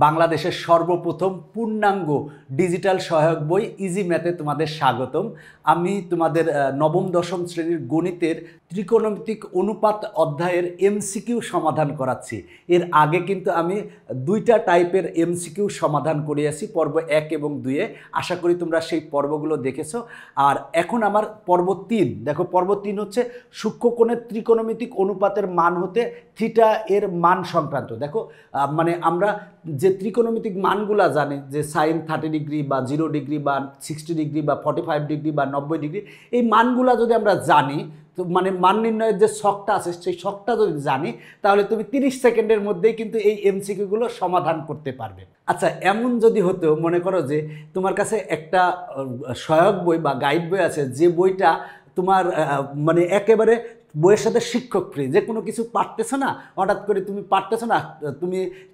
বাংলাদেশের সর্বপ্রথম পূর্ণাঙ্গ ডিজিটাল সহায়ক বই ইজি ম্যাথে তোমাদের স্বাগতম। আমি তোমাদের নবম দশম শ্রেণীর গণিতের ত্রিকোণমিতিক অনুপাত অধ্যায়ের এমসিকিউ সমাধান করাচ্ছি। এর আগে কিন্তু আমি দুইটা টাইপের এমসিকিউ সমাধান করিয়েছি, পর্ব 1 এবং 2-এ। আশা করি তোমরা সেই পর্বগুলো দেখেছো। আর এখন আমার পর্ব 3, দেখো পর্ব 3 হচ্ছে সূক্ষ্মকোণের ত্রিকোণমিতিক অনুপাতের মান হতে থিটা এর মান সংক্রান্ত। দেখো মানে আমরা যে ত্রিকোণমিতিক মানগুলা জানি, যে সাইন 30 ডিগ্রি বা 0 ডিগ্রি বা 60 ডিগ্রি বা 45 ডিগ্রি বা 90 ডিগ্রি, এই মানগুলা যদি আমরা জানি, তো মানে মান নির্ণয়ের যে ছকটা আছে সেই ছকটা যদি জানি, তাহলে তুমি 30 সেকেন্ডের মধ্যেই কিন্তু এই এমসিকিউগুলো সমাধান করতে পারবে। আচ্ছা, এমন যদি হতো, মনে করো যে তোমার কাছে একটা সহায়ক বই বা গাইড বই আছে, যে বইটা তোমার মানে একেবারে বইয়ের সাথে শিক্ষক ফ্রি, যে কোনো কিছু পারতেছো না, হঠাৎ করে তুমি পারতেছো না,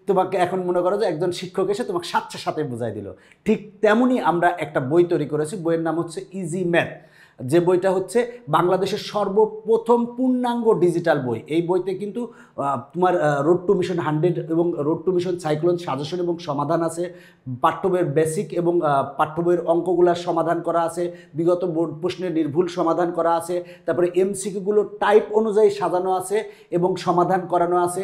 তোমাকে এখন মনে করো যে একজন শিক্ষক এসে তোমাকে সাথে সাথে বোঝাই দিল। ঠিক তেমনই আমরা একটা বই তৈরি করেছি, বইয়ের নাম হচ্ছে ইজি ম্যাথ। যে বইটা হচ্ছে বাংলাদেশের সর্বপ্রথম পূর্ণাঙ্গ ডিজিটাল বই। এই বইতে কিন্তু তোমার রোড টু মিশন 100 এবং road two mission cyclone suggestion এবং সমাধান আছে, পাঠ্য বইয়ের বেসিক এবং পাঠ্য বইয়ের অঙ্কগুলোর সমাধান করা আছে, বিগত বোর্ড প্রশ্নের নির্ভুল সমাধান করা আছে, তারপরে এমসিকিউগুলো টাইপ অনুযায়ী সাজানো আছে এবং সমাধান করানো আছে,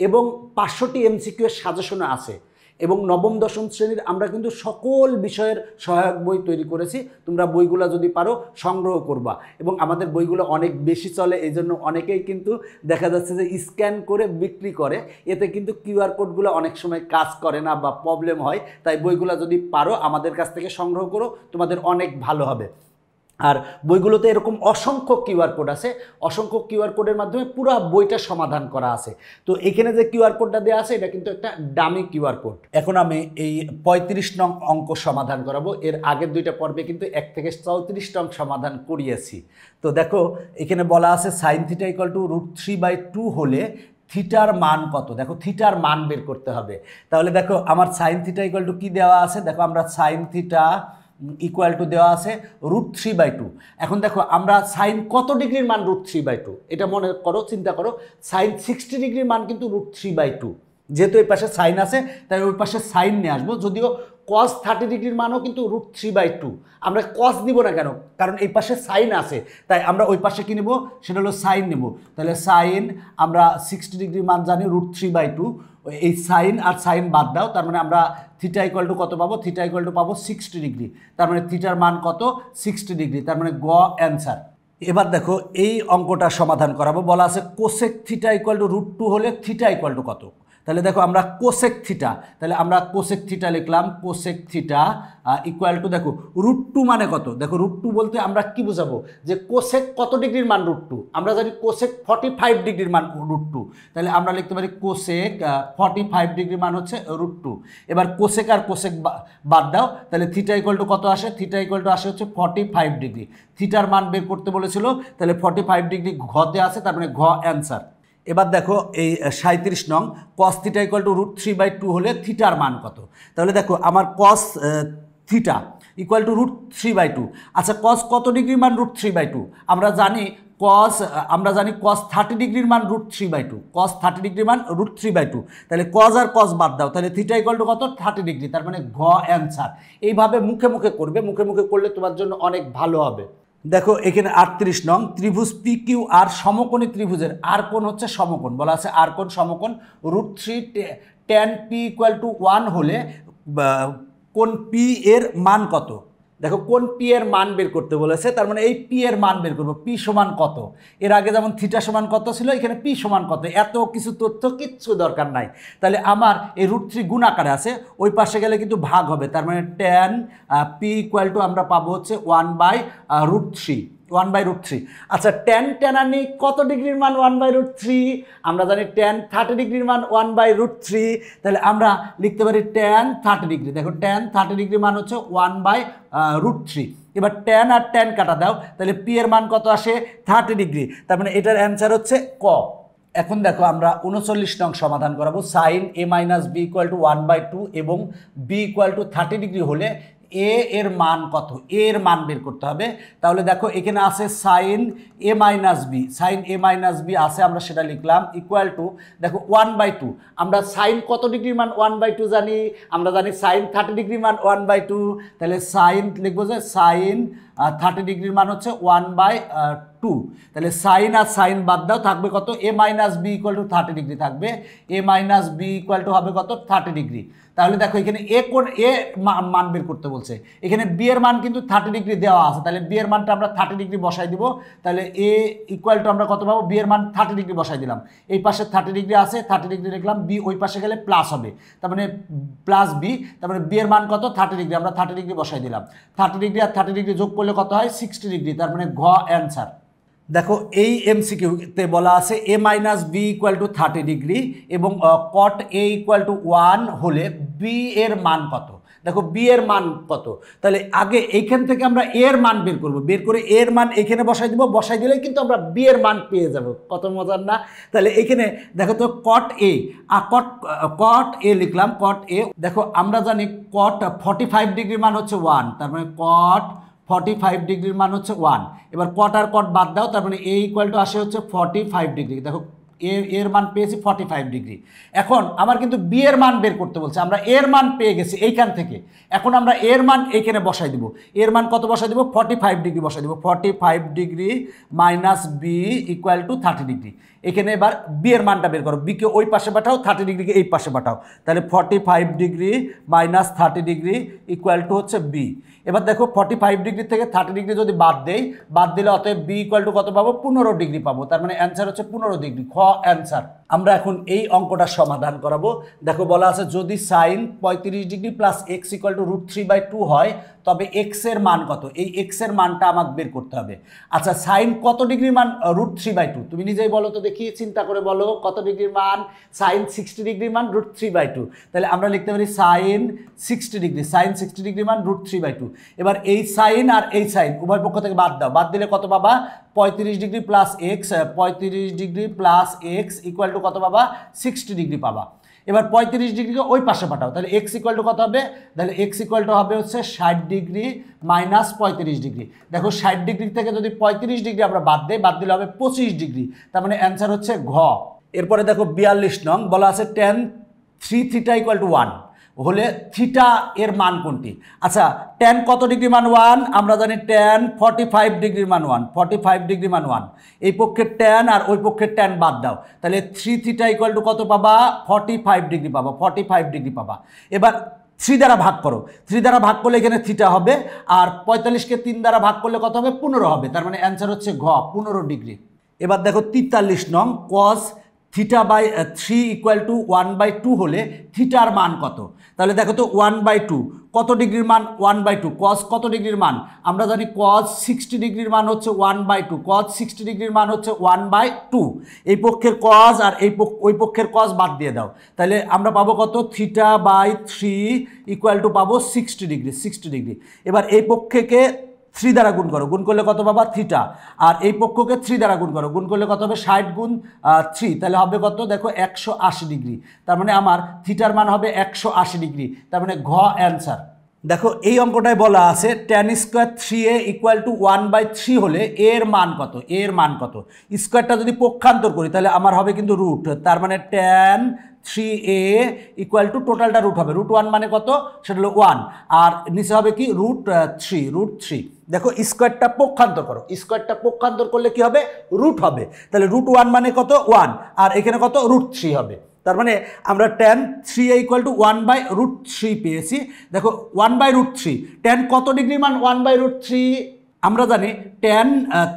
এবং 500টি এমসিকিউ এর সাজেশনও আছে। এবং নবম দশম শ্রেণীর আমরা কিন্তু সকল বিষয়ের সহায়ক বই তৈরি করেছি। তোমরা বইগুলো যদি পারো সংগ্রহ করবা, এবং আমাদের বইগুলো অনেক বেশি চলে, এই জন্য অনেকেই কিন্তু দেখা যাচ্ছে যে স্ক্যান করে বিক্রি করে। এতে কিন্তু কিউআর কোডগুলো অনেক সময় কাজ করে না বা প্রবলেম হয়। তাই বইগুলো যদি পারো আমাদের কাছ থেকে সংগ্রহ করো, তোমাদের অনেক ভালো হবে। আর বইগুলোতে এরকম অসংখ্য কিউআর কোড আছে, অসংখ্য কিউআর কোডের মাধ্যমে পুরো বইটা সমাধান করা আছে। তো এখানে যে কিউআর কোডটা দেওয়া আছে, এটা কিন্তু একটা ডামি কিউআর কোড। এখন আমি এই 35 নং অঙ্ক সমাধান করাবো। এর আগের দুইটা পর্বে কিন্তু 1 থেকে 34 নং সমাধান করিয়েছি। তো দেখো এখানে বলা আছে সাইন থিটা ইকুয়াল টু √3/2 হলে থিটার মান কত। দেখো থিটার মান বের করতে হবে। তাহলে দেখো আমার সাইন থিটা ইকুয়াল টু কি দেওয়া আছে, দেখো আমরা সাইন থিটা ইকুয়াল টু দেওয়া আছে √3/2। এখন দেখো আমরা সাইন কত ডিগ্রির মান √3/2, এটা মনে করো, চিন্তা করো। সাইন 60 ডিগ্রির মান কিন্তু √3/2। যেহেতু এই পাশে সাইন আছে, তাই ওই পাশে সাইন নিয়ে আসবো। যদিও cos 30 ডিগ্রির মানও কিন্তু √3/2। আমরা cos দিব না কেন, কারণ এই পাশে সাইন আছে, তাই আমরা ওই পাশে কি নেব, সেটা হলো সাইন নেব। তাহলে সাইন আমরা 60 ডিগ্রির মান জানি √3/2। এই সাইন আর সাইন বাদ দাও, তার মানে আমরা থিটা ইকুয়াল টু কত পাবো, থিটা ইকুয়াল টু পাবো 60 ডিগ্রি। তার মানে থিটার মান কত, 60 ডিগ্রি। তার মানে গ অ্যান্সার। এবার দেখো এই অঙ্কটা সমাধান করাবো। বলা আছে কোসেক থিটা ইকুয়াল টু √2 হলে থিটা ইকুয়াল টু কত। তাহলে দেখো আমরা কোসেক থিটা, তাহলে আমরা কোসেক থিটা লিখলাম, কোসেক থিটা ইকুয়াল টু, দেখো √2 মানে কত। দেখো √2 বলতে আমরা কি বোঝাবো, যে কোসেক কত ডিগ্রির মান √2। আমরা জানি কোসেক 45 ডিগ্রির মান √2। তাহলে আমরা লিখতে পারি কোসেক 45 ডিগ্রির মান হচ্ছে √2। এবার কোসেক আর কোসেক বাদ দাও, তাহলে থিটা ইকুয়াল টু কত আসে, থিটা ইকুয়াল টু আসে হচ্ছে 45 ডিগ্রি। থিটার মান বের করতে বলেছিল, তাহলে 45 ডিগ্রি ঘতে আছে, তার মানে ঘ অ্যান্সার। এবার দেখো এই 37 নং cos থিটা ইকুয়াল টু √3/2 হলে থিটার মান কত। তাহলে দেখো আমার cos থিটা ইকুয়াল টু √3/2। আচ্ছা cos কত ডিগ্রির মান √3/2, আমরা জানি cos 30 ডিগ্রির মান √3/2। cos 30 ডিগ্রির মান √3/2। তাহলে cos আর cos বাদ দাও, তাহলে থিটা ইকুয়াল টু কত, 30 ডিগ্রি। তার মানে ঘ অ্যান্সার। এইভাবে মুখে মুখে করবে, মুখে মুখে করলে তোমার জন্য অনেক ভালো হবে। দেখো এখানে 38 নং ত্রিভুজ PQR সমকোণী ত্রিভুজের আর কোণ হচ্ছে সমকোণ। বলা আছে আর কোণ সমকোণ √3 tan P ইকুয়াল টু 1 হলে কোণ P এর মান কত। দেখো কোণ P এর মান বের করতে বলেছে, তার মানে এই P এর মান বের করবো। P সমান কত, এর আগে যেমন থিটা সমান কত ছিল, এখানে P সমান কত, এত কিছু তথ্য কিচ্ছু দরকার নাই। তাহলে আমার এই √3 গুণ আকারে আছে, ওই পাশে গেলে কিন্তু ভাগ হবে। তার মানে tan P ইকুয়াল টু আমরা পাবো হচ্ছে 1/√3। আচ্ছা tan আনি কত ডিগ্রির মান 1/√3, আমরা জানি tan 30 ডিগ্রির মান 1/√3। তাহলে আমরা লিখতে পারি tan 30 ডিগ্রি। দেখো tan 30 ডিগ্রি মান হচ্ছে 1/√3। এবার tan আর tan কাটা দাও, তাহলে P এর মান কত আসে, 30 ডিগ্রি। তার মানে এটার অ্যান্সার হচ্ছে ক। এখন দেখো আমরা 39 নং সমাধান করাবো। Sine a - b equal to 1/2 এবং b ইকুয়াল টু 30 ডিগ্রি হলে এ এর মান কত, এ এর মান বের করতে হবে। তাহলে দেখো এখানে আছে সাইন এ মাইনাস বি, সাইন এ মাইনাস বি আছে, আমরা সেটা লিখলাম ইকুয়াল টু দেখো 1/2। আমরা সাইন কত ডিগ্রির মান 1/2 জানি, আমরা জানি সাইন 30 ডিগ্রির মান 1/2। তাহলে সাইন লিখবো যে সাইন 30 ডিগ্রির মান হচ্ছে 1/2। তাহলে সাইন আর সাইন বাদ দাও, থাকবে কত, A minus B equal to 30 degree থাকবে, A minus B equal to হবে কত 30 ডিগ্রি। তাহলে দেখো এখানে এ মান বের করতে বলছে, এখানে বি এর মান কিন্তু 30 ডিগ্রি দেওয়া আছে, তাহলে বি এর মানটা আমরা 30 ডিগ্রি বসাই দিব। তাহলে এ ইকুয়াল টু আমরা কত পাবো, বি এর মান 30 ডিগ্রি বসাই দিলাম, এই পাশে 30 ডিগ্রি আছে, 30 ডিগ্রি লিখলাম, বি ওই পাশে গেলে প্লাস হবে, তার মানে প্লাস বি, তার মানে বি এর মান কত 30 ডিগ্রি, আমরা 30 ডিগ্রি বসাই দিলাম। 30 ডিগ্রি আর 30 ডিগ্রি যোগ করলে কত হয় 60 ডিগ্রি, তার মানে ঘ অ্যান্সার। দেখো এই এমসিকিউতে বলা আছে A minus B equal to 30 degree এবং কট এ ইকুয়াল টু 1 হলে বি এর মান কত। দেখো বি এর মান কত, তাহলে আগে এইখান থেকে আমরা এর মান বের করব, বের করে এর মান এখানে বসাই দিব, বসাই দিলে কিন্তু আমরা বি এর মান পেয়ে যাব, কত মজার না। তাহলে এখানে দেখো তো কট এ আর কট এ লিখলাম, কট এ দেখো আমরা জানি কট 45 ডিগ্রির মান হচ্ছে 1, তার মানে কট 45 ডিগ্রির মান হচ্ছে 1। এবার কট আর কট বাদ দাও, তার মানে এ ইকুয়াল টু আসে হচ্ছে 45 ডিগ্রি। দেখো এর মান পেয়েছি 45 ডিগ্রি। এখন আমার কিন্তু বি এর মান বের করতে বলছে, আমরা এর মান পেয়ে গেছি এইখান থেকে, এখন আমরা এর মান এইখানে বসাই দিব, এর মান কত বসাই দিব 45 ডিগ্রি বসাই দিব, 45 degree minus B equal to 30 degree. এখানে এবার বি এর মানটা বের করো, বিকে ওই পাশে পাঠাও, 30 ডিগ্রিকে এই পাশে পাঠাও, তাহলে 45 degree minus 30 degree equal two হচ্ছে বি। এবার দেখো 45 ডিগ্রি থেকে 30 ডিগ্রি যদি বাদ দেই, বাদ দিলে অতএব বি ইকুয়াল টু কত পাবো 15 ডিগ্রি পাবো, তার মানে অ্যান্সার হচ্ছে 15 ডিগ্রি, খ অ্যান্সার। আমরা এখন এই অঙ্কটা সমাধান করাবো। দেখো বলা আছে যদি sine 35 degree plus X equal to √3/2 হয় তবে এক্স এর মান কত, এই এক্স এর মানটা আমাকে বের করতে হবে। আচ্ছা সাইন কত ডিগ্রির মান √3/2, তুমি নিজেই বলো তো দেখি, চিন্তা করে বলো কত ডিগ্রির মান, সাইন 60 ডিগ্রির মান √3/2, তাহলে আমরা লিখতে পারি সাইন 60 ডিগ্রি, সাইন 60 ডিগ্রির মান √3/2। এবার এই সাইন আর এই সাইন উভয় পক্ষ থেকে বাদ দাও, বাদ দিলে কত পাবা 35 degree plus x, 35 degree plus X equal two কত পাবা 60 ডিগ্রি পাবা। এবার 35 ডিগ্রিকে ওই পাশে পাঠাও, তাহলে এক্স ইকুয়াল টু কত হবে, তাহলে এক্স ইকুয়াল টু হবে হচ্ছে 60 ডিগ্রি মাইনাস 35 ডিগ্রি। দেখো 60 ডিগ্রি থেকে যদি 35 ডিগ্রি আমরা বাদ দিই, বাদ দিলে হবে 25 ডিগ্রি, তার মানে অ্যান্সার হচ্ছে ঘ। এরপরে দেখো 42 নং বলা আছে tan 3 থিটা ইকুয়াল টু 1 হলে থিটা এর মান কোনটি। আচ্ছা tan কত ডিগ্রি মান 1, আমরা জানি tan 45 ডিগ্রির মান 1, 45 ডিগ্রি মান 1, এই পক্ষের tan আর ওই পক্ষের tan বাদ দাও, তাহলে 3 থিটা ইকুয়াল টু কত পাবা 45 ডিগ্রি পাবা, 45 ডিগ্রি পাবা। এবার 3 দ্বারা ভাগ করো, 3 দ্বারা ভাগ করলে এখানে থিটা হবে, আর 45কে 3 দ্বারা ভাগ করলে কত হবে 15 হবে, তার মানে অ্যান্সার হচ্ছে ঘ 15 ডিগ্রি। এবার দেখো 43 নং cos θ/3 ইকুয়াল টু 1/2 হলে থিটার মান কত। তাহলে দেখো তো 1/2 কত ডিগ্রির মান 1/2, cos কত ডিগ্রির মান, আমরা জানি cos 60 ডিগ্রির মান হচ্ছে 1/2, cos 60 ডিগ্রির মান হচ্ছে 1/2। এই পক্ষের cos আর ওই পক্ষের cos বাদ দিয়ে দাও, তাহলে আমরা পাবো কত θ/3 ইকুয়াল টু পাবো 60 ডিগ্রি, 60 ডিগ্রি। এবার এই পক্ষকে 3 দ্বারা গুণ করো, গুণ করলে কত পাবা থিটা, আর এই পক্ষকে 3 দ্বারা গুণ করো, গুণ করলে কত হবে 60 গুণ 3, তাহলে হবে কত দেখো 180 ডিগ্রি, তার মানে আমার থিটার মান হবে 180 ডিগ্রি, তার মানে ঘ অ্যান্সার। দেখো এই অঙ্কটায় বলা আছে tan square 3a equal to 1/3 হলে এর মান কত, এর মান কত। স্কোয়ারটা যদি পক্ষান্তর করি তাহলে আমার হবে কিন্তু রুট, তার মানে tan 3a ইকুয়াল টু টোটালটা রুট হবে, √1 মানে কত সেটা হলো 1, আর নিচে হবে কি √3। দেখো স্কোয়ারটা পক্ষান্তর করো, স্কোয়ারটা পক্ষান্তর করলে কি হবে রুট হবে, তাহলে √1 মানে কত 1, আর এখানে কত √3 হবে, তার মানে আমরা tan 3a ইকুয়াল টু 1/√3 পেয়েছি। দেখো 1/√3, tan কত ডিগ্রির মান 1/√3, আমরা জানি tan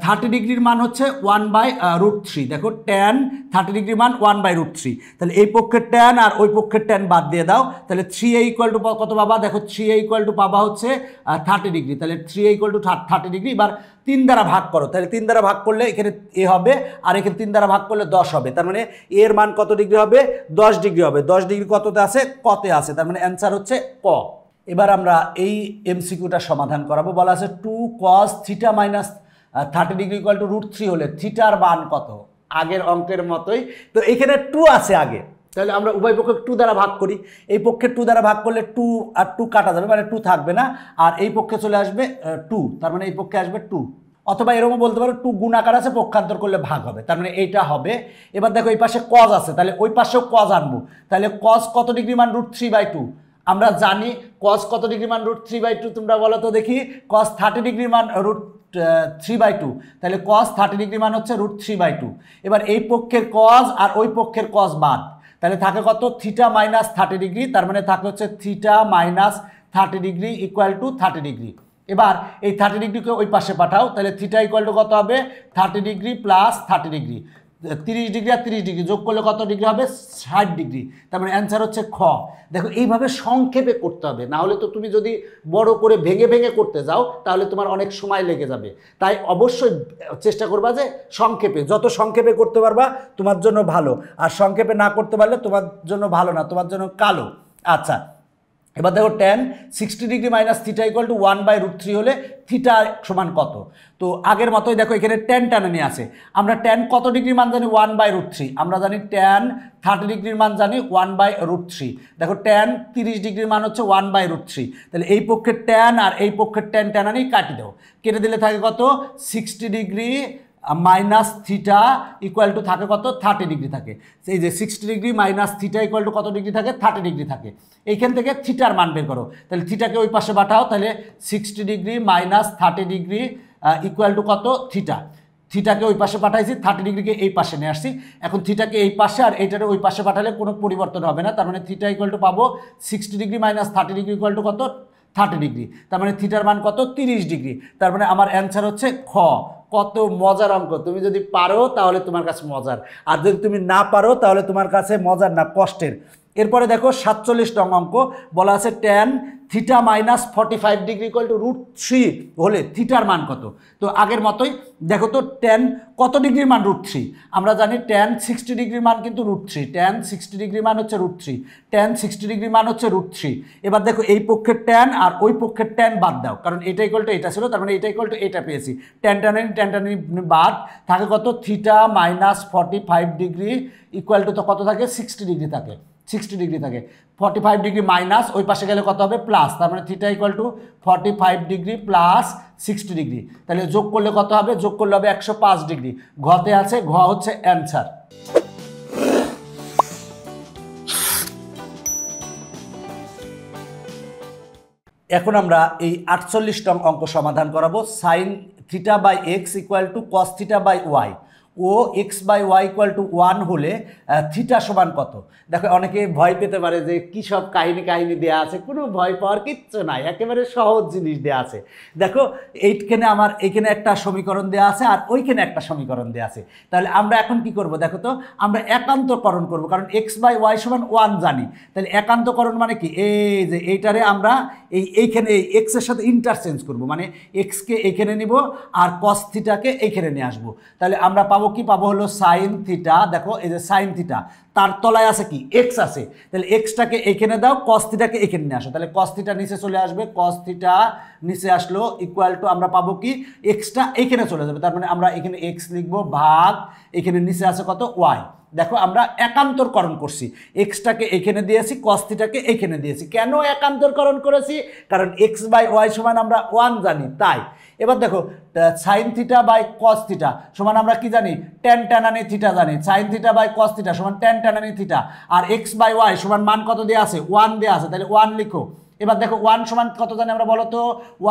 30 ডিগ্রির মান হচ্ছে 1/√3, দেখো tan 30 ডিগ্রির মান 1/√3, তাহলে এই পক্ষের tan আর ওই পক্ষের tan বাদ দিয়ে দাও, তাহলে 3a ইকুয়াল টু কত পাবা, দেখো 3a ইকুয়াল টু পাবা হচ্ছে 30 ডিগ্রি, তাহলে 3a ইকুয়াল টু 30 ডিগ্রি। এবার 3 দ্বারা ভাগ করো, তাহলে 3 দ্বারা ভাগ করলে এখানে এ হবে, আর এখানে 3 দ্বারা ভাগ করলে 10 হবে, তার মানে এর মান কত ডিগ্রি হবে 10 ডিগ্রি হবে, 10 ডিগ্রি কততে আছে কতে আছে, তার মানে অ্যান্সার হচ্ছে ক। এবার আমরা এই এমসিকিউটা সমাধান করাবো। বলা আছে 2 cos θ - 30 ডিগ্রি ইকুয়াল টু √3 হলে থিটার মান কত, আগের অঙ্কের মতোই তো এখানে 2 আছে আগে, তাহলে আমরা উভয় পক্ষকে 2 দ্বারা ভাগ করি। এই পক্ষে 2 দ্বারা ভাগ করলে 2 আর 2 কাটা যাবে, মানে 2 থাকবে না, আর এই পক্ষে চলে আসবে 2, তার মানে এই পক্ষে আসবে 2। অথবা এরকমও বলতে পারো 2 গুণাকার আছে, পক্ষান্তর করলে ভাগ হবে, তার মানে এইটা হবে। এবার দেখো এই পাশে কজ আছে, তাহলে ওই পাশেও কজ আনবো। তাহলে কজ কত ডিগ্রি মান √3/2? আমরা জানি কজ কত ডিগ্রি মান √3/2, তোমরা বলো তো দেখি। কজ 30 ডিগ্রি মান √3/2, তাহলে কজ 30 ডিগ্রি মান হচ্ছে √3/2। এবার এই পক্ষের কজ আর ওই পক্ষের কজ বাদ, তাহলে থাকে কত? থিটা মাইনাস 30 ডিগ্রি, তার মানে থাকে হচ্ছে theta minus 30 degree equal to 30 degree. এবার এই 30 ডিগ্রিকে ওই পাশে পাঠাও, তাহলে থিটা ইকুয়াল টু কত হবে? 30 ডিগ্রি প্লাস 30 ডিগ্রি, 30 ডিগ্রি আর 30 ডিগ্রি যোগ করলে কত ডিগ্রি হবে? 60 ডিগ্রি। তার মানে অ্যান্সার হচ্ছে খ। দেখো এইভাবে সংক্ষেপে করতে হবে, না হলে তো তুমি যদি বড় করে ভেঙে ভেঙে করতে যাও তাহলে তোমার অনেক সময় লেগে যাবে। তাই অবশ্যই চেষ্টা করবা যে সংক্ষেপে, যত সংক্ষেপে করতে পারবা তোমার জন্য ভালো, আর সংক্ষেপে না করতে পারলে তোমার জন্য ভালো না, তোমার জন্য কালো। আচ্ছা, এবার দেখো tan 60 degree minus theta equal two 1/√3 হলে থিটা সমান কত? তো আগের মতোই দেখো এখানে tan টানানি আছে। আমরা tan কত ডিগ্রির মান জানি? 1/√3। আমরা জানি tan 30 ডিগ্রির মান জানি 1/√3। দেখো tan 30 ডিগ্রির মান হচ্ছে 1/√3। তাহলে এই পক্ষের tan আর এই পক্ষের tan টানানি কাটি দাও, কেটে দিলে থাকে কত? 60 degree minus theta equal two থাকে কত? 30 ডিগ্রি থাকে। এই যে 60 degree minus theta equal two কত ডিগ্রি থাকে? 30 ডিগ্রি থাকে। এইখান থেকে থিটার মান বের করো, তাহলে থিটাকে ওই পাশে পাঠাও, তাহলে 60 degree minus 30 degree equal two কত? থিটা। থিটাকে ওই পাশে পাঠাইছি, 30 ডিগ্রিকে এই পাশে নিয়ে আসছি। এখন থিটাকে এই পাশে আর এইটারে ওই পাশে পাঠালে কোনো পরিবর্তন হবে না, তার মানে থিটা ইকুয়াল টু পাবো 60 degree minus 30 degree equal two কত? 30 ডিগ্রি। তার মানে থিটার মান কত? 30 ডিগ্রি। তার মানে আমার অ্যান্সার হচ্ছে খ। কত মজার অঙ্ক! তুমি যদি পারো তাহলে তোমার কাছে মজার, আর যদি তুমি না পারো তাহলে তোমার কাছে মজার না, কষ্টের। এরপরে দেখো 47 নং অঙ্ক, বলা আছে tan theta minus 45 degree equal two √3 হলে থিটার মান কত? তো আগের মতোই দেখো তো tan কত ডিগ্রির মান √3? আমরা জানি tan 60 ডিগ্রির মান কিন্তু √3, tan 60 ডিগ্রির মান হচ্ছে √3, tan 60 ডিগ্রির মান হচ্ছে √3। এবার দেখো এই পক্ষের tan আর ওই পক্ষের tan বাদ দাও, কারণ এটা ইকুয়াল টু এটা ছিল, তার মানে এটা ইকুয়াল টু এটা পেয়েছি। tan টানানি বাদ থাকে কত? Theta minus 45 degree equal two তো কত থাকে? 60 ডিগ্রি থাকে, 60 ডিগ্রি থাকে। 45 ডিগ্রি মাইনাস ওই পাশে গেলে কত হবে? প্লাস, তার মানে theta equal two 45 degree plus 60 degree. তাহলে যোগ করলে কত হবে? যোগ করলে হবে 105 ডিগ্রি। ঘতে আছে, ঘ হচ্ছে অ্যান্সার। এখন আমরা এই 48 নং অঙ্ক সমাধান করাবো। Sine theta by X equal to cos theta by Y ও X by Y equal to 1 হলে থিটা সমান কত? দেখো অনেকে ভয় পেতে পারে যে কী সব কাহিনী দেওয়া আছে। কোনো ভয় পাওয়ার কিচ্ছু নাই, একেবারে সহজ জিনিস দেওয়া আছে। দেখো এইখানে আমার এইখানে একটা সমীকরণ দেওয়া আছে আর ওইখানে একটা সমীকরণ দেওয়া আছে। তাহলে আমরা এখন কি করব? দেখো তো আমরা একান্তকরণ করব, কারণ এক্স বাই ওয়াই সমান 1 জানি। তাহলে একান্তকরণ মানে কি? এই যে এইটারে আমরা এইখানে এক্সের সাথে ইন্টারচেঞ্জ করব, মানে এক্সকে এইখানে নিব আর কস থিটাকে এইখানে নিয়ে আসবো। তাহলে আমরা পাবো কি? পাবো হলো সাইন থিটা। দেখো এই যে সাইন থিটা, তার তলায় আছে কি? এক্স আছে। তাহলে এক্সটাকে এখানে দাও, কস থিটাকে এখানে নিয়ে আসো। তাহলে কস থিটা নিচে চলে আসবে, কস থিটা নিচে আসলো ইকুয়াল টু আমরা পাবো কি? এক্সটা এইখানে চলে যাবে, তার মানে আমরা এখানে এক্স লিখবো ভাগ এখানে নিচে আছে কত? ওয়াই। দেখো আমরা একান্তরকরণ করছি, এক্সটাকে এখানে দিয়েছি, কস থিটাকে এখানে দিয়েছি। কেন একান্তরকরণ করেছি? কারণ এক্স বাই ওয়াই সমান আমরা 1 জানি, তাই। এবার দেখো sine theta by cos theta সমান আমরা কি জানি? ট্যান টানানি থিটা জানি। Sine theta by cos theta সমান ট্যান টানানি থিটা। আর এক্স বাই ওয়াই সমান মান কত দেওয়া আছে? 1 দেওয়া আছে, তাহলে 1 লিখো। এবার দেখো 1 সমান কত জানি আমরা, বলো তো?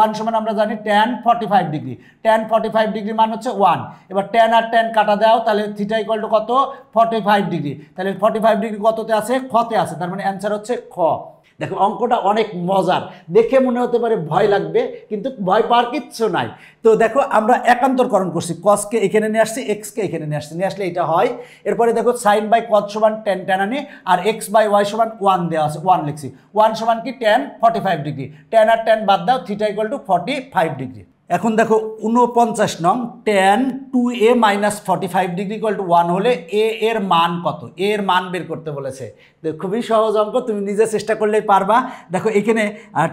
1 সমান আমরা জানি tan 45 ডিগ্রি। tan 45 ডিগ্রি মান হচ্ছে 1। এবার tan আর tan কাটা দাও, তাহলে থিটা ইকুয়াল টু কত? 45 ডিগ্রি। তাহলে 45 ডিগ্রি কততে আছে? খতে আছে, তার মানে অ্যান্সার হচ্ছে খ। দেখো অঙ্কটা অনেক মজার, দেখে মনে হতে পারে ভয় লাগবে, কিন্তু ভয় পাওয়ার কিচ্ছু নাই। তো দেখো আমরা একান্তরকরণ করছি, কসকে এখানে নিয়ে আসছি, এক্সকে এখানে নিয়ে আসছি, নিয়ে আসলে এটা হয়। এরপরে দেখো সাইন বাই কস সমান ট্যান টানানি আর এক্স বাই ওয়াই সমান 1 দেওয়া আছে, 1 লিখছি। 1 সমান কি? Tan 45 degree. ট্যান আর ট্যান বাদ দাও, থিটা ইকুয়াল টু 45 ডিগ্রি। এখন দেখো 49 নং, tan 2a minus 45 degree equal to 1 হলে এ এর মান কত? এ এর মান বের করতে বলেছে। খুবই সহজ অঙ্ক, তুমি নিজে চেষ্টা করলেই পারবা। দেখো এখানে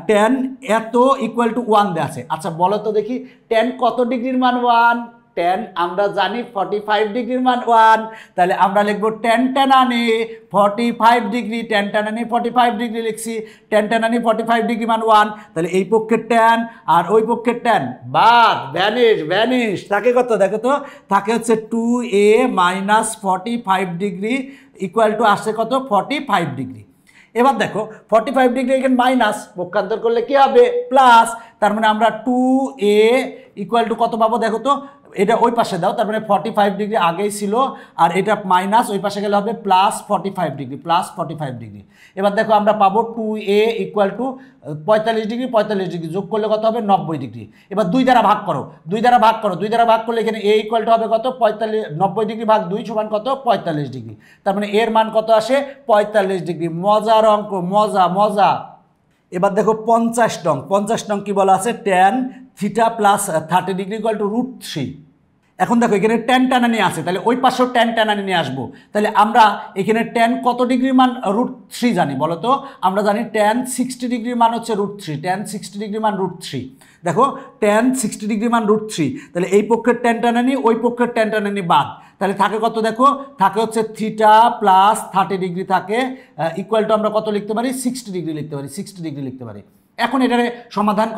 ট্যান এত ইকুয়াল টু 1 দেওয়া আছে। আচ্ছা বলো তো দেখি ট্যান কত ডিগ্রির মান 1? tan আমরা জানি 45 ডিগ্রির মান 1, তাহলে আমরা লিখব tan টানানি 45 ডিগ্রি, tan টানানি 45 ডিগ্রি লিখছি, tan টানানি 45 ডিগ্রি মান 1, তাহলে এই পক্ষের tan আর ওই পক্ষের tan বাদ, ভ্যানিশ থাকে কত দেখো তো, থাকে হচ্ছে 2a minus 45 degree equal two আসছে কত 45 ডিগ্রি। এবার দেখো 45 ডিগ্রি এখানে মাইনাস, পক্ষান্তর করলে কি হবে প্লাস, তার মানে আমরা 2a ইকুয়াল টু কত পাবো দেখো তো, এটা ওই পাশে দাও, তার মানে 45 ডিগ্রি আগেই ছিল আর এটা মাইনাস ওই পাশে গেলে হবে প্লাস 45 ডিগ্রি, প্লাস 45 ডিগ্রি। এবার দেখো আমরা পাবো 2a equal to 45 degree, 45 degree যোগ করলে কত হবে 90 ডিগ্রি। এবার 2 দ্বারা ভাগ করো, 2 দ্বারা ভাগ করলে এখানে a ইকুয়াল টু হবে কত 90 ডিগ্রি ভাগ 2 সমান কত 45 ডিগ্রি, তার মানে এর মান কত আসে 45 ডিগ্রি। মজার অঙ্ক, মজা। এবার দেখো 50 নং কি বলা আছে, tan theta plus 30 degree equal two √3। এখন দেখো এখানে tan টানানি আছে, তাহলে ওই পাশেও tan টানানি নিয়ে আসবো, তাহলে আমরা এখানে tan কত ডিগ্রির মান √3 জানি বলো তো, আমরা জানি tan 60 ডিগ্রির মান হচ্ছে √3, tan 60 ডিগ্রির মান √3। দেখো tan 60 ডিগ্রির মান √3, তাহলে এই পক্ষের tan টানানি ওই পক্ষের tan টানানি বাদ, তাহলে থাকে কত দেখো, থাকে হচ্ছে থিটা প্লাস 30 ডিগ্রি থাকে ইকুয়াল টু আমরা কত লিখতে পারি 60 ডিগ্রি লিখতে পারি। এখন এটারে সমাধান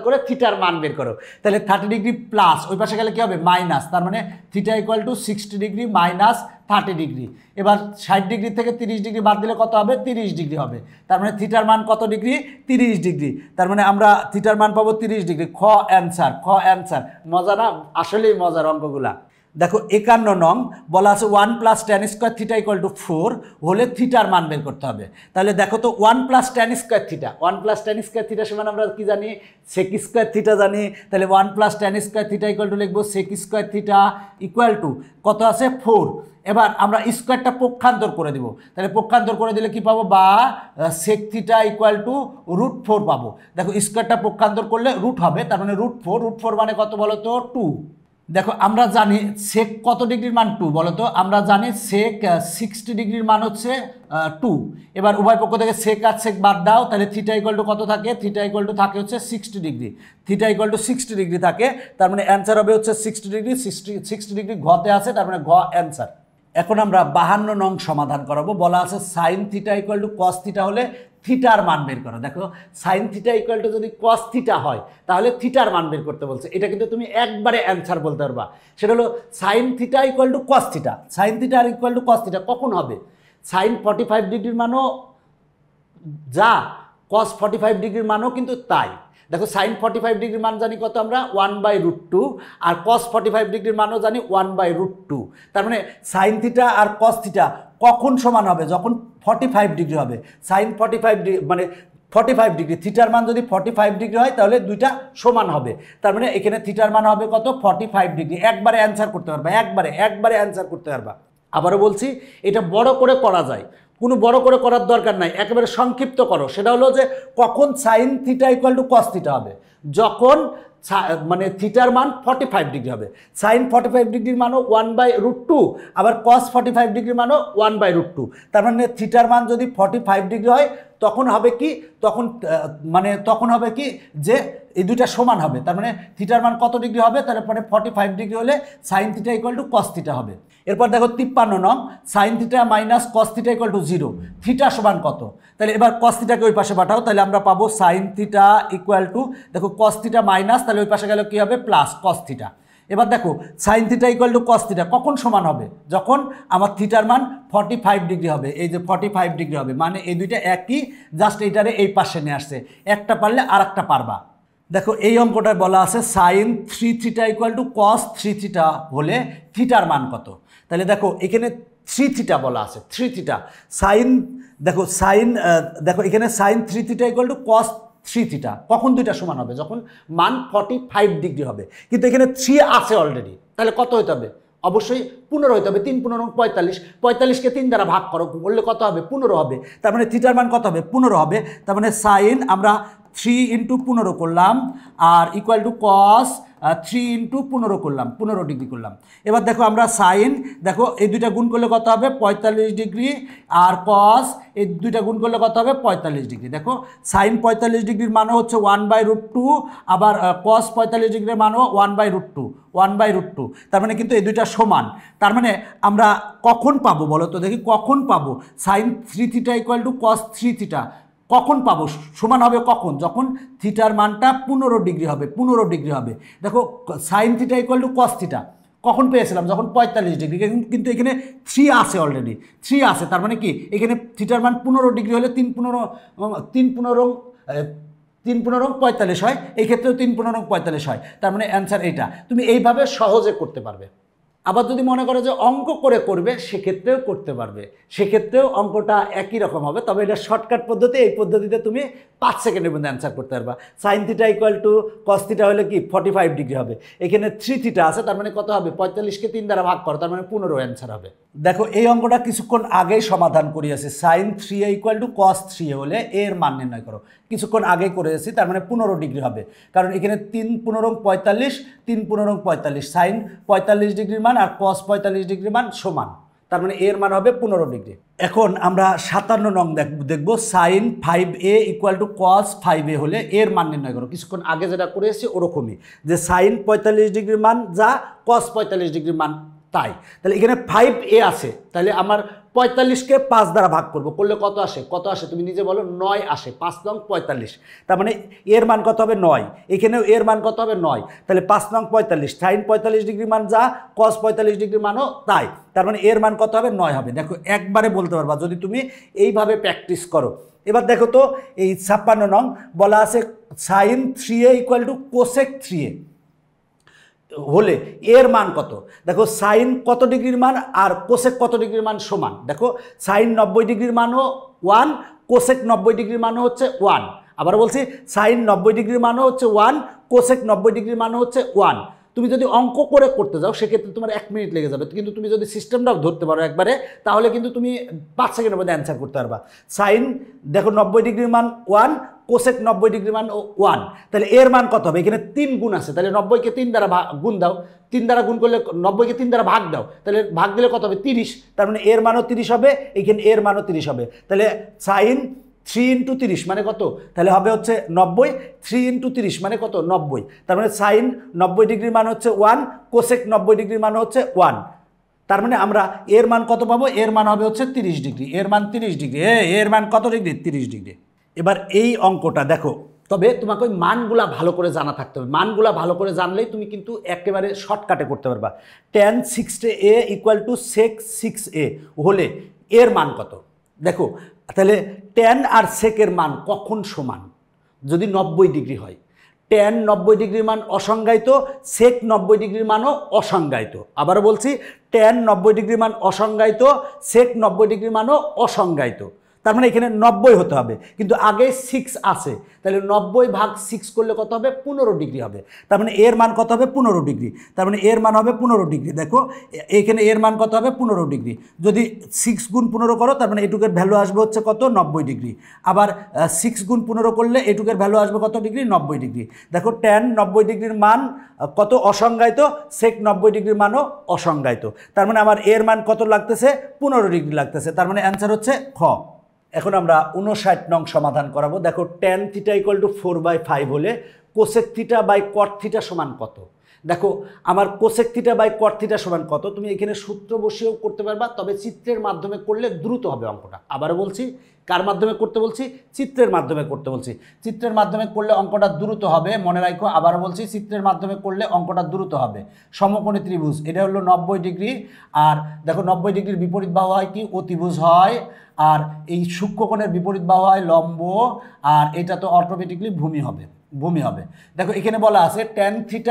করে থিটার মান বের করো, তাহলে 30 ডিগ্রি প্লাস ওই পাশে গেলে কি হবে মাইনাস, তার মানে theta equal two 60 degree minus 30 degree. এবার 60 ডিগ্রি থেকে 30 ডিগ্রি বাদ দিলে কত হবে 30 ডিগ্রি হবে, তার মানে থিটার মান কত ডিগ্রি 30 ডিগ্রি, তার মানে আমরা থিটার মান পাবো 30 ডিগ্রি। খ অ্যান্সার। মজা না, আসলেই মজার অঙ্কগুলা। দেখো 51 নং বলা আছে 1 plus tan square theta equal two 4 হলে থিটার মান বের করতে হবে। তাহলে দেখো তো 1 প্লাস tan স্কোয়ার থিটা সমান আমরা কি জানি sec স্কোয়ার থিটা জানি, তাহলে 1 plus tan square theta equal two লিখবো sec square theta equal two কত আছে 4। এবার আমরা স্কোয়ারটা পক্ষান্তর করে দিব, তাহলে পক্ষান্তর করে দিলে কি পাবো বা sec থিটা ইকুয়াল টু √4 পাবো। দেখো স্কোয়ারটা পক্ষান্তর করলে রুট হবে, তার মানে √4 মানে কত বলো তো 2। দেখো আমরা জানি সেক কত ডিগ্রির মান 2 বলো তো, আমরা জানি সেক 60 ডিগ্রির মান হচ্ছে 2। এবার উভয় পক্ষ থেকে সেক আর সেক বাদ দাও, তাহলে থিটা ইকুয়াল টু কত থাকে, থিটা ইকুয়াল টু থাকে হচ্ছে 60 ডিগ্রি, থাকে, তার মানে অ্যান্সার হবে হচ্ছে 60 ডিগ্রি। 60 ডিগ্রি ঘতে আছে, তার মানে ঘ অ্যান্সার। এখন আমরা 52 নং সমাধান করাবো, বলা আছে sine theta equal to cos theta হলে থিটার মান বের করো। দেখো সাইন থিটা ইকুয়াল টু যদি কস থিটা হয় তাহলে থিটার মান বের করতে বলছে, এটা কিন্তু তুমি একবারে অ্যান্সার বলতে পারবা। সেটা হলো sine theta equal to cos theta, sine theta আর ইকুয়াল টু কস থিটা কখন হবে, সাইন 45 ডিগ্রির মানও যা, কস 45 ডিগ্রির মানও কিন্তু তাই। দেখো সাইন 45 ডিগ্রির মান জানি কত আমরা 1/√2, আর কস 45 ডিগ্রির মানও জানি 1/√2। তার মানে সাইন থিটা আর কস থিটা কখন সমান হবে, যখন 45 ডিগ্রি হবে। সাইন 45 ডিগ্রি মানে 45 ডিগ্রি, থিটার মান যদি 45 ডিগ্রি হয় তাহলে দুইটা সমান হবে, তার মানে এখানে থিটার মান হবে কত 45 ডিগ্রি। একবারে অ্যান্সার করতে পারবা, একবারে অ্যান্সার করতে পারবা। আবারও বলছি এটা বড় করে করা যায়, কোনো বড় করে করার দরকার নাই, একেবারে সংক্ষিপ্ত করো। সেটা হলো যে কখন sine theta equal to cos theta হবে, যখন মানে থিটার মান 45 ডিগ্রি হবে। সাইন 45 ডিগ্রির মানও 1/√2, আবার কস 45 ডিগ্রির মানও 1/√2। তার মানে থিটার মান যদি 45 ডিগ্রি হয় তখন হবে কি, তখন হবে কি যে এই দুইটা সমান হবে, তার মানে থিটার মান কত ডিগ্রি হবে, তারপরে 45 ডিগ্রি হলে sine theta equal to cos theta হবে। এরপর দেখো 53 নং sine theta minus cos theta equal to 0, theta সমান কত, তাহলে এবার কস থিটাকে ওই পাশে পাঠাও, তাহলে আমরা পাবো সাইন থিটা ইকুয়াল টু দেখো কস থিটা মাইনাস, তাহলে ওই পাশে গেলে কি হবে প্লাস কস থিটা। এবার দেখো sine theta equal to cos theta কখন সমান হবে, যখন আমার থিটার মান 45 ডিগ্রি হবে, এই যে 45 ডিগ্রি হবে, মানে এই দুইটা একই, জাস্ট এইটারে এই পাশে নিয়ে আসছে, একটা পারলে আর একটা পারবা। দেখো এই অঙ্কটায় বলা আছে sine 3 theta equal to cos 3 theta হলে থিটার মান কত, তাহলে দেখো এখানে 3 থিটা বলা আছে, 3 থিটা সাইন, দেখো এখানে sine 3 theta equal to cos 3 theta কখন দুইটা সমান হবে, যখন মান 45 ডিগ্রি হবে, কিন্তু এখানে 3 আছে অলরেডি, তাহলে কত হতে হবে, অবশ্যই 15 হতে হবে। 3 15 45, 45কে 3 দ্বারা ভাগ করো, বললে কত হবে 15 হবে, তার মানে থিটার মান কত হবে 15 হবে। তার মানে সাইন আমরা 3 × 15 করলাম আর ইকুয়াল টু কস 3 × 15 করলাম, 15 ডিগ্রি করলাম। এবার দেখো আমরা সাইন, দেখো এই দুইটা গুণ করলে কত হবে 45 ডিগ্রি, আর কস এই দুইটা গুণ করলে কত হবে 45 ডিগ্রি। দেখো সাইন 45 ডিগ্রির মানও হচ্ছে 1/√2, আবার কস 45 ডিগ্রির মানও 1/√2, 1/√2। তার মানে কিন্তু এই দুইটা সমান। তার মানে আমরা কখন পাবো বলো তো দেখি, কখন পাবো সাইন 3θ = কস 3θ কখন পাবো? সমান হবে কখন? যখন থিটার মানটা 15 ডিগ্রি হবে, 15 ডিগ্রি হবে। দেখো সাইন θ = কস θ কখন পেয়েছিলাম? যখন 45 ডিগ্রি। কিন্তু এখানে 3 আছে, অলরেডি 3 আছে। তার মানে কি এখানে থিটার মান 15 ডিগ্রি হলে 3 × 15 = 45 হয়, এই ক্ষেত্রেও 3 × 15 = 45 হয়। তার মানে অ্যান্সার এইটা। তুমি এইভাবে সহজে করতে পারবে। আবার যদি মনে করো যে অঙ্ক করে করবে, সেক্ষেত্রেও করতে পারবে, সেক্ষেত্রেও অঙ্কটা একই রকম হবে। তবে এটা শর্টকাট পদ্ধতি, এই পদ্ধতিতে তুমি 5 সেকেন্ডের মধ্যে অ্যান্সার করতে পারবা। সাইন θ = কস θ হলে কি 45 ডিগ্রি হবে। এখানে 3θ আছে, তার মানে কত হবে 45কে 3 দ্বারা ভাগ করো, তার মানে 15 অ্যান্সার হবে। দেখো এই অঙ্কটা কিছুক্ষণ আগেই সমাধান করিয়েছি। সাইন 3a = কস 3a হলে এর মান নির্ণয় করো, কিছুক্ষণ আগেই করেছি। তার মানে 15 ডিগ্রি হবে, কারণ এখানে 3 × 15 = 45, 3 × 15 = 45। সাইন 45 ডিগ্রির মান আর কস 45 ডিগ্রির মান সমান, তার মানে এর মান হবে 15 ডিগ্রি। এখন আমরা 57 নং দেখব। সাইন 5a = কস 5a হলে এর মান নির্ণয় করো। কিছুক্ষণ আগে যেটা করে এসেছি ওরকমই, যে সাইন 45 ডিগ্রির মান যা, কস 45 ডিগ্রির মান তাই। তাহলে এখানে 5a আছে, তাহলে আমার 45কে 5 দ্বারা ভাগ করব, করলে কত আসে? কত আসে তুমি নিজে বলো? 9 আসে। 5 নং 45, তার মানে এর মান কত হবে? 9। এখানেও এর মান কত হবে? 9। তাহলে 5 নং 45, সাইন 45 ডিগ্রি মান যা, কস 45 ডিগ্রি মানও তাই। তার মানে এর মান কত হবে? 9 হবে। দেখো একবারে বলতে পারবা যদি তুমি এইভাবে প্র্যাকটিস করো। এবার দেখো তো এই 56 নং বলা আছে সাইন 3a = কোসেক 3a হলে এর মান কত? দেখো সাইন কত ডিগ্রির মান আর কোসেক কত ডিগ্রির মান সমান। দেখো সাইন 90 ডিগ্রির মানও 1, কোসেক 90 ডিগ্রির মানও হচ্ছে 1। আবার বলছি সাইন 90 ডিগ্রির মানও হচ্ছে 1, কোসেক 90 ডিগ্রির মানও হচ্ছে 1। তুমি যদি অঙ্ক করে করতে যাও সেক্ষেত্রে তোমার 1 মিনিট লেগে যাবে, কিন্তু তুমি যদি সিস্টেমটাও ধরতে পারো একবারে, তাহলে কিন্তু তুমি 5 সেকেন্ডের মধ্যে অ্যান্সার করতে পারবা। সাইন দেখো 90 ডিগ্রির মান 1, কোসেক 90 ডিগ্রির মান 1, তাহলে এর মান কত হবে? এখানে 3 গুণ আছে, তাহলে 90কে 3 দ্বারা গুণ দাও, 3 দ্বারা গুণ করলে 90কে 3 দ্বারা ভাগ দাও, তাহলে ভাগ দিলে কত হবে? 30। তার মানে এর মানও 30 হবে, এখানে এর মানও 30 হবে। তাহলে সাইন 3 × 30 মানে কত? তাহলে হবে হচ্ছে 90। 3 × 30 মানে কত? 90। তার মানে সাইন 90 ডিগ্রির মান হচ্ছে 1, কোসেক 90 ডিগ্রির মান হচ্ছে 1। তার মানে আমরা এর মান কত পাবো? এর মান হবে হচ্ছে 30 ডিগ্রি। এর মান 30 ডিগ্রি। এর মান কত ডিগ্রি? 30 ডিগ্রি। এবার এই অঙ্কটা দেখো, তবে তোমাকে ওই মানগুলা ভালো করে জানা থাকতে হবে। মানগুলা ভালো করে জানলেই তুমি কিন্তু একেবারে শর্টকাটে করতে পারবা। tan 6a = sec 6a হলে এর মান কত? দেখো তাহলে tan আর সেকের মান কখন সমান? যদি 90 ডিগ্রি হয়। tan 90 ডিগ্রির মান অসংজ্ঞায়িত, sec 90 ডিগ্রির মানও অসংজ্ঞায়িত। আবার বলছি tan 90 ডিগ্রির মান অসংজ্ঞায়িত, sec 90 ডিগ্রির মানও অসংজ্ঞায়িত। তার মানে এখানে 90 হতে হবে, কিন্তু আগে 6 আছে, তাহলে 90/6 করলে কত হবে? 15 ডিগ্রি হবে। তার মানে এর মান কত হবে? 15 ডিগ্রি। তার মানে এর মান হবে 15 ডিগ্রি। দেখো এখানে এর মান কত হবে? 15 ডিগ্রি। যদি 6 × 15 করো, তার মানে এটুকের ভ্যালু আসবে হচ্ছে কত? 90 ডিগ্রি। আবার 6 × 15 করলে এটুকের ভ্যালু আসবে কত ডিগ্রি? 90 ডিগ্রি। দেখো tan 90 ডিগ্রির মান কত? অসংজ্ঞায়িত, sec 90 ডিগ্রির মানও অসংজ্ঞায়িত। তার মানে আমার এর মান কত লাগতেছে? 15 ডিগ্রি লাগতেছে। তার মানে অ্যান্সার হচ্ছে খ। এখন আমরা 59 নং সমাধান করাবো। দেখো tan θ = 4/5 হলে কোসেক θ বাই কট θ সমান কত? দেখো আমার কোসেক θ বাই কট θ সমান কত? তুমি এখানে সূত্র বসিয়েও করতে পারবা, তবে চিত্রের মাধ্যমে করলে দ্রুত হবে অঙ্কটা। আবারও বলছি, কার মাধ্যমে করতে বলছি? চিত্রের মাধ্যমে করতে বলছি। চিত্রের মাধ্যমে করলে অঙ্কটা দ্রুত হবে, মনে রাখো। আবারও বলছি চিত্রের মাধ্যমে করলে অঙ্কটা দ্রুত হবে। সমকোণী ত্রিভুজ, এটা হলো 90 ডিগ্রি। আর দেখো 90 ডিগ্রির বিপরীত বাহু হয় কি? অতিভুজ হয়। আর এই সূক্ষ্মকোণের বিপরীত বাহু হয় লম্ব। আর এটা তো অটোমেটিকলি ভূমি হবে, ভূমি হবে। দেখো এখানে বলা আছে tan θ =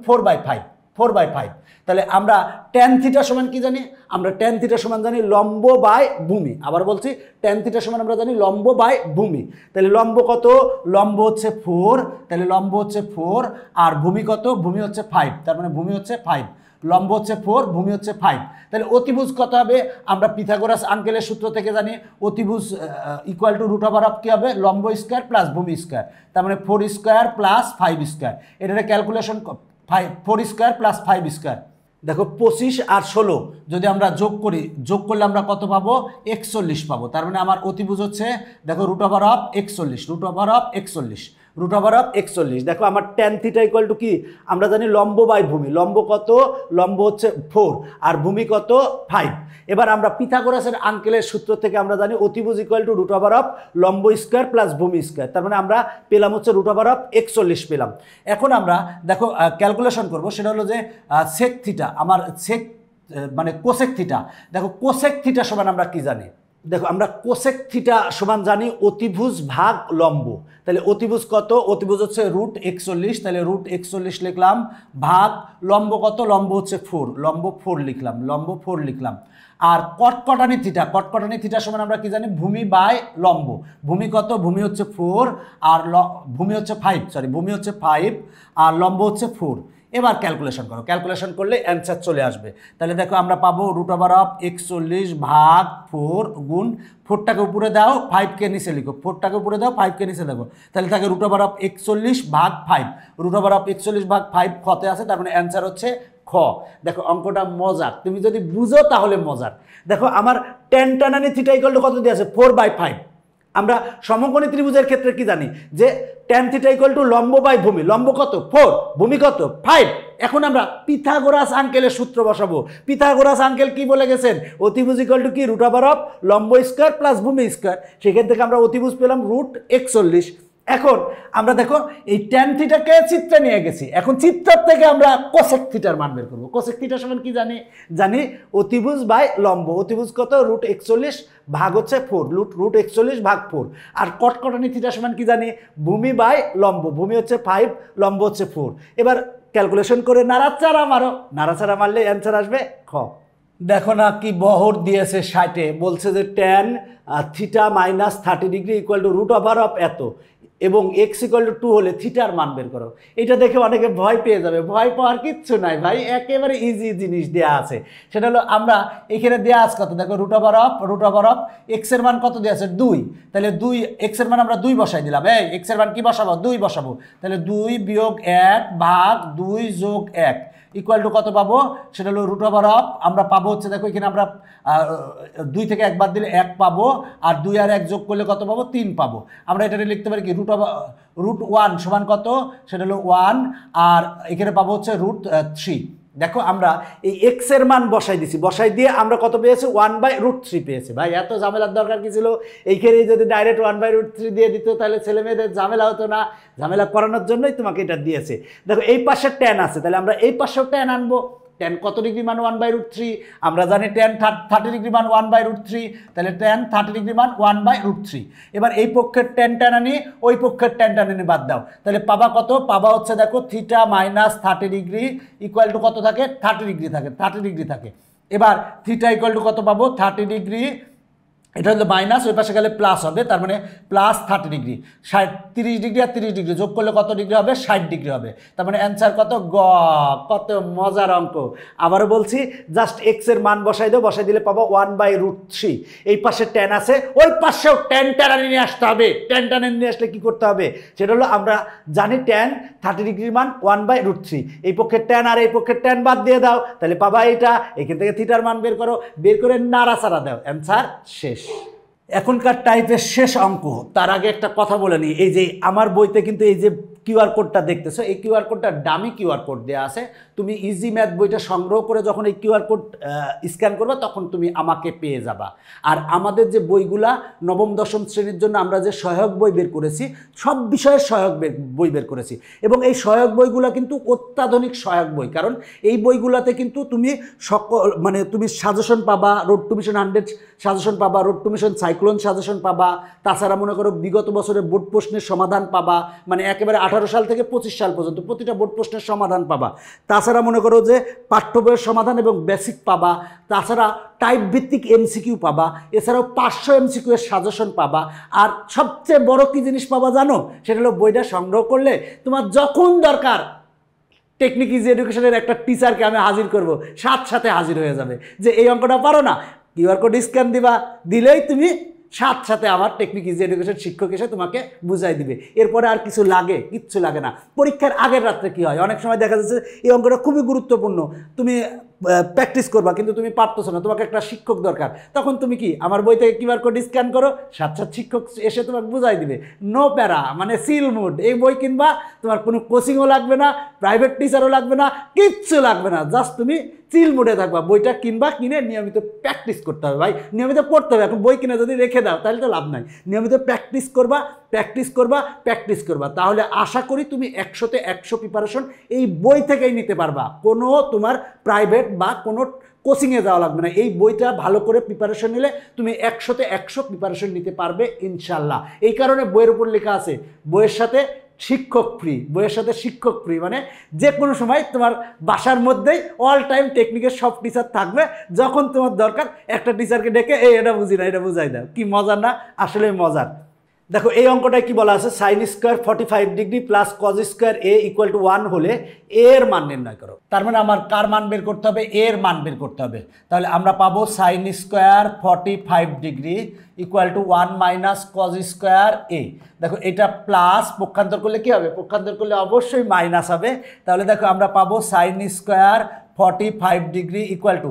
4/5, 4/5। তাহলে আমরা tan θ সমান কি জানি? আমরা tan θ সমান জানি লম্ব বাই ভূমি। আবার বলছি tan θ সমান আমরা জানি লম্ব বাই ভূমি। তাহলে লম্ব কত? লম্ব হচ্ছে 4, তাহলে লম্ব হচ্ছে 4। আর ভূমি কত? ভূমি হচ্ছে 5, তার মানে ভূমি হচ্ছে 5। লম্ব হচ্ছে 4, ভূমি হচ্ছে 5। তাহলে অতিভুজ কত হবে? আমরা পিথাগোরাস আঙ্কেলের সূত্র থেকে জানি অতিভুজ √() কি হবে? লম্ব স্কয়ার প্লাস ভূমি স্কয়ার। তার মানে 4² প্লাস 5²। এটা ক্যালকুলেশন 4 স্কোয়ার প্লাস 5 স্কোয়ার। দেখো 25 আর 16 যদি আমরা যোগ করি, যোগ করলে আমরা কত পাবো? 41 পাবো। তার মানে আমার অতিভুজ হচ্ছে দেখো √ অফ 41, √ অফ 41। দেখো আমার tan থিটা ইকুয়াল টু কি? আমরা জানি লম্ব বাই ভূমি। লম্ব কত? লম্ব হচ্ছে 4 আর ভূমি কত? 5। এবার আমরা পিথাগোরাসের আঙ্কেলের সূত্র থেকে আমরা জানি অতিভুজ ইকুয়াল টু √ অফ লম্ব স্কোয়ার প্লাস ভূমি স্কোয়ার। তার মানে আমরা পেলাম হচ্ছে √ অফ 41 পেলাম। এখন আমরা দেখো ক্যালকুলেশন করব, সেটা হলো যে সেক থিটা, আমার সেক মানে কোসেক থিটা। দেখো কোসেক থিটা সমান আমরা কি জানি? দেখো আমরা কোসেক থিটা সমান জানি অতিভুজ ভাগ লম্ব। তাহলে অতিভুজ কত? অতিভুজ হচ্ছে √41, তাহলে √41 লিখলাম, ভাগ লম্ব কত? লম্ব হচ্ছে 4, লম্ব 4 লিখলাম। আর কটকটানি থিটা সমান আমরা কি জানি? ভূমি বাই লম্ব। ভূমি কত? ভূমি হচ্ছে 4 আর ভূমি হচ্ছে 5 আর লম্ব হচ্ছে 4। এবার ক্যালকুলেশন করো, ক্যালকুলেশন করলে অ্যান্সার চলে আসবে। তাহলে দেখো আমরা পাবো √ অফ 41 ভাগ 4 গুণ 4টাকে উপরে দাও, 5কে নিচে লিখো, 4টাকে উপরে দাও, 5কে নিচে দেখো, তাহলে থাকে √ অফ 41 ভাগ 5। √ অফ 41 ভাগ 5 খতে আছে, তার মানে অ্যান্সার হচ্ছে খ। দেখো অঙ্কটা মজার, তুমি যদি বুঝো তাহলে মজার। দেখো আমার tan থিটা ইকুয়াল টু কত দিয়ে আছে? 4/5। আমরা সমকোণী ত্রিভুজের ক্ষেত্রে কি জানি? যে tan থিটা ইকুয়াল টু লম্ব বাই ভূমি। লম্ব কত? 4, ভূমি কত? 5। এখন আমরা পিথাগোরাস আঙ্কেলের সূত্র বসাবো। পিথাগোরাস আঙ্কেল কি বলে গেছেন? অতিভুজ ইকুয়াল টু কি? √ অফ লম্ব স্কোয়ার প্লাস ভূমি স্কোয়ার। সেখান থেকে আমরা অতিভুজ পেলাম √41। এখন আমরা দেখো এই tan থিটাকে চিত্রে নিয়ে গেছি, এখন চিত্র থেকে আমরা কোসেক থিটার মান বের করবো। কোসেক থিটা সমান কি জানি? জানি অতিভুজ বাই লম্ব। অতিভুজ কত? √41 ভাগ হচ্ছে 4, √41 ভাগ 4। আর কটকটানি থিটা সমান কি জানি? ভূমি বাই লম্ব। ভূমি হচ্ছে 5, লম্ব হচ্ছে 4। এবার ক্যালকুলেশন করে নাড়াচাড়া মারো, নাড়াচাড়া মারলে অ্যান্সার আসবে খ। দেখো না কি বহর দিয়েছে 60-এ, বলছে যে tan theta minus 30 degree equal two √ of এত এবং x ইকুয়াল টু 2 হলে থিটার মান বের করো। এটা দেখে অনেকে ভয় পেয়ে যাবে। ভয় পাওয়ার কিচ্ছু নাই ভাই, একেবারে ইজি জিনিস দেওয়া আছে। সেটা হলো আমরা এখানে দেওয়া আছে কত? দেখো √ অফ x এর মান কত দেওয়া আছে? 2। তাহলে 2 x এর মান আমরা 2 বসাই দিলাম। এই x এর মান কি বসাবো? 2 বসাবো। তাহলে 2 বিয়োগ 1 ভাগ 2 যোগ 1 ইকুয়াল টু কত পাবো? সেটা হলো √ অফ আমরা পাবো হচ্ছে, দেখো এখানে আমরা 2 থেকে 1 বাদ দিলে 1 পাবো, আর 2 আর 1 যোগ করলে কত পাবো? 3 পাবো। আমরা এটা লিখতে পারি কি? √1 সমান কত? সেটা হলো 1, আর এখানে পাবো হচ্ছে √3। দেখো আমরা এই x এর মান বসাই দিছি, বসাই দিয়ে আমরা কত পেয়েছি? 1/√3 পেয়েছি। ভাই এত ঝামেলার দরকার কি ছিল? এইখানে যদি ডাইরেক্ট 1/√3 দিয়ে দিত তাহলে ছেলে মেয়েদের ঝামেলা হতো না। ঝামেলা করানোর জন্যই তোমাকে এটা দিয়েছে। দেখো এই পাশে tan আছে, তাহলে আমরা এই পাশেও tan আনবো। tan কত ডিগ্রি মান? 1/√3। আমরা জানি tan 30 ডিগ্রি মান 1/√3, তাহলে tan 30 ডিগ্রি মান 1/√3। এবার এই পক্ষের tan আনি, ওই পক্ষের tan আনি বাদ দাও, তাহলে পাবা কত? পাবা হচ্ছে দেখো theta minus 30 degree equal two কত থাকে? 30 ডিগ্রি থাকে। এবার থিটা ইকুয়াল টু কত পাবো? 30 ডিগ্রি। এটা হলো মাইনাস, ওই পাশে গেলে প্লাস হবে, তার মানে প্লাস 30 ডিগ্রি। 30 ডিগ্রি আর 30 ডিগ্রি যোগ করলে কত ডিগ্রি হবে? 60 ডিগ্রি হবে। তার মানে অ্যান্সার কত? গ। কত মজার অঙ্ক। আবারও বলছি, জাস্ট x এর মান বসাই দাও, বসাই দিলে পাবো 1/√3। এই পাশে tan আছে, ওই পাশেও tan নিয়ে আসতে হবে। tan নিয়ে আসলে কি করতে হবে? সেটা হলো আমরা জানি tan 30 ডিগ্রির মান 1/√3। এই পক্ষের tan আর এই পক্ষের tan বাদ দিয়ে দাও, তাহলে পাবা এটা। এখান থেকে থিটার মান বের করো, বের করে নাড়াচাড়া দাও, অ্যান্সার শেষ। এখনকার টাইপের শেষ অঙ্ক। তার আগে একটা কথা বলে নিই, এই যে আমার বইতে কিন্তু এই যে কিউআর কোডটা দেখতেছো, এই কিউআর কোডটা ডামি কিউআর কোড দেওয়া আছে। তুমি ইজি ম্যাথ বইটা সংগ্রহ করে যখন এই কিউআর কোড স্ক্যান করবে তখন তুমি আমাকে পেয়ে যাবা। আর আমাদের যে বইগুলা নবম দশম শ্রেণীর জন্য আমরা যে সহায়ক বই বের করেছি, সব বিষয়ের সহায়ক বই বের করেছি, এবং এই সহায়ক বইগুলা কিন্তু অত্যাধুনিক সহায়ক বই। কারণ এই বইগুলাতে কিন্তু তুমি তুমি সাজেশন পাবা, রোড টু মিশন 100 সাজেশন পাবা, road two mission cyclone suggestion পাবা, তাছাড়া মনে করো বিগত বছরের বোর্ড প্রশ্নের সমাধান পাবা, মানে একেবারে 18 সাল থেকে 25 সাল পর্যন্ত প্রতিটা বোর্ড প্রশ্নের সমাধান পাবা। তাছাড়া মনে করো যে পাঠ্য বইয়ের সমাধান এবং বেসিক পাবা, তাছাড়া টাইপ ভিত্তিক এমসিকিউ পাবা, এছাড়াও 500 এমসিকিউ এর সাজেশন পাবা। আর সবচেয়ে বড় কি জিনিস পাবা জানো? সেটা হলো বইটা সংগ্রহ করলে তোমার যখন দরকার টেকনিক ইজি এডুকেশনের একটা টিচারকে আমি হাজির করব, সাথে হাজির হয়ে যাবে যে এই অঙ্কটা পারো না, কিউআর কোড স্ক্যান দিবা, দিলেই তুমি সাথে সাথে আমার টেকনিক ইজি এডুকেশন শিক্ষক এসে তোমাকে বুঝাই দিবে। এরপরে আর কিছু লাগে, কিচ্ছু লাগে না। পরীক্ষার আগের রাত্রে কী হয়, অনেক সময় দেখা যাচ্ছে এই অঙ্কটা খুবই গুরুত্বপূর্ণ, তুমি প্র্যাকটিস করবা কিন্তু তুমি পারতেছো না, তোমাকে একটা শিক্ষক দরকার, তখন তুমি কি আমার বই থেকে কিউআর কোড স্ক্যান করো, সাথে সাথে শিক্ষক এসে তোমাকে বুঝাই দিবে, নো প্যারা, মানে সিল মুড। এই বই কিনবা, তোমার কোনো কোচিংও লাগবে না, প্রাইভেট টিচারও লাগবে না, কিচ্ছু লাগবে না, জাস্ট তুমি চিল মুডে থাকবা। বইটা কিনবা, কিনে নিয়মিত প্র্যাকটিস করতে হবে ভাই, নিয়মিত পড়তে হবে। এখন বই কিনে যদি রেখে দাও তাহলে তো লাভ নাই। নিয়মিত প্র্যাকটিস করবা, প্র্যাকটিস করবা, প্র্যাকটিস করবা, তাহলে আশা করি তুমি 100তে 100 প্রিপারেশন এই বই থেকেই নিতে পারবা। কোনো তোমার প্রাইভেট বা কোনো কোচিংয়ে যাওয়া লাগবে না। এই বইটা ভালো করে প্রিপারেশন নিলে তুমি 100তে 100 প্রিপারেশন নিতে পারবে ইনশাল্লাহ। এই কারণে বইয়ের উপর লেখা আছে বইয়ের সাথে শিক্ষক ফ্রি, বইয়ের সাথে শিক্ষক ফ্রি, মানে যে কোনো সময় তোমার বাসার মধ্যেই অল টাইম টেকনিকের সব টিচার থাকবে, যখন তোমার দরকার একটা টিচারকে ডেকে এটা বুঝি না, এটা বুঝাই দাও। কি মজার না, আসলে মজার। দেখো এই অঙ্কটায় কি বলা আছে, sign square 45 degree plus cos square A equal to 1 হলে এর মান নির্ণয় করো। তার মানে আমার কার মান বের করতে হবে, এর মান বের করতে হবে। তাহলে আমরা পাবো sine square 45 degree equal to 1 minus cos square এ। দেখো এটা প্লাস, পক্ষান্তর করলে কি হবে, পক্ষান্তর করলে অবশ্যই মাইনাস হবে। তাহলে দেখো আমরা পাবো sine square 45 degree equal to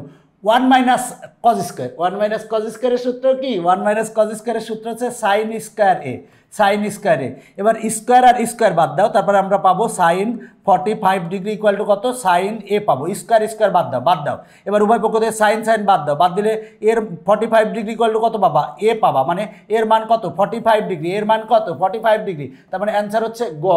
1 minus cos square. 1 minus cause স্কোয়ারের সূত্র কি, 1 মাইনাস কজ স্কোয়ারের সূত্র হচ্ছে সাইন স্কোয়ার এ, সাইন স্কোয়ার এ। এবার স্কোয়ার আর স্কোয়ার বাদ দাও, তারপরে আমরা পাবো সাইন 45 ডিগ্রি ইকুয়াল টু কত, সাইন এ পাবো। স্কোয়ার স্কোয়ার বাদ দাও, বাদ দাও। এবার উভয় পক্ষ থেকে সাইন সাইন বাদ দাও, বাদ দিলে এর 45 ডিগ্রি ইকুয়াল টু কত পাবা, এ পাবা। মানে এর মান কত, 45 ডিগ্রি, এর মান কত 45 ডিগ্রি। তার মানে অ্যান্সার হচ্ছে গ।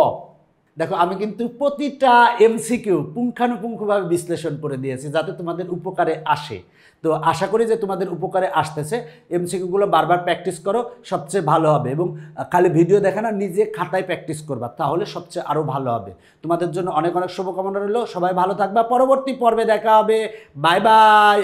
দেখো আমি কিন্তু প্রতিটা এমসিকিউ পুঙ্খানুপুঙ্খভাবে বিশ্লেষণ করে দিয়েছি যাতে তোমাদের উপকারে আসে। তো আশা করি যে তোমাদের উপকারে আসতেছে। এমসিকিউগুলো বারবার প্র্যাকটিস করো, সবচেয়ে ভালো হবে। এবং খালি ভিডিও দেখে না, নিজে খাতায় প্র্যাকটিস করবা, তাহলে সবচেয়ে আরও ভালো হবে। তোমাদের জন্য অনেক অনেক শুভকামনা রইল। সবাই ভালো থাকবা, পরবর্তী পর্বে দেখা হবে। Bye bye.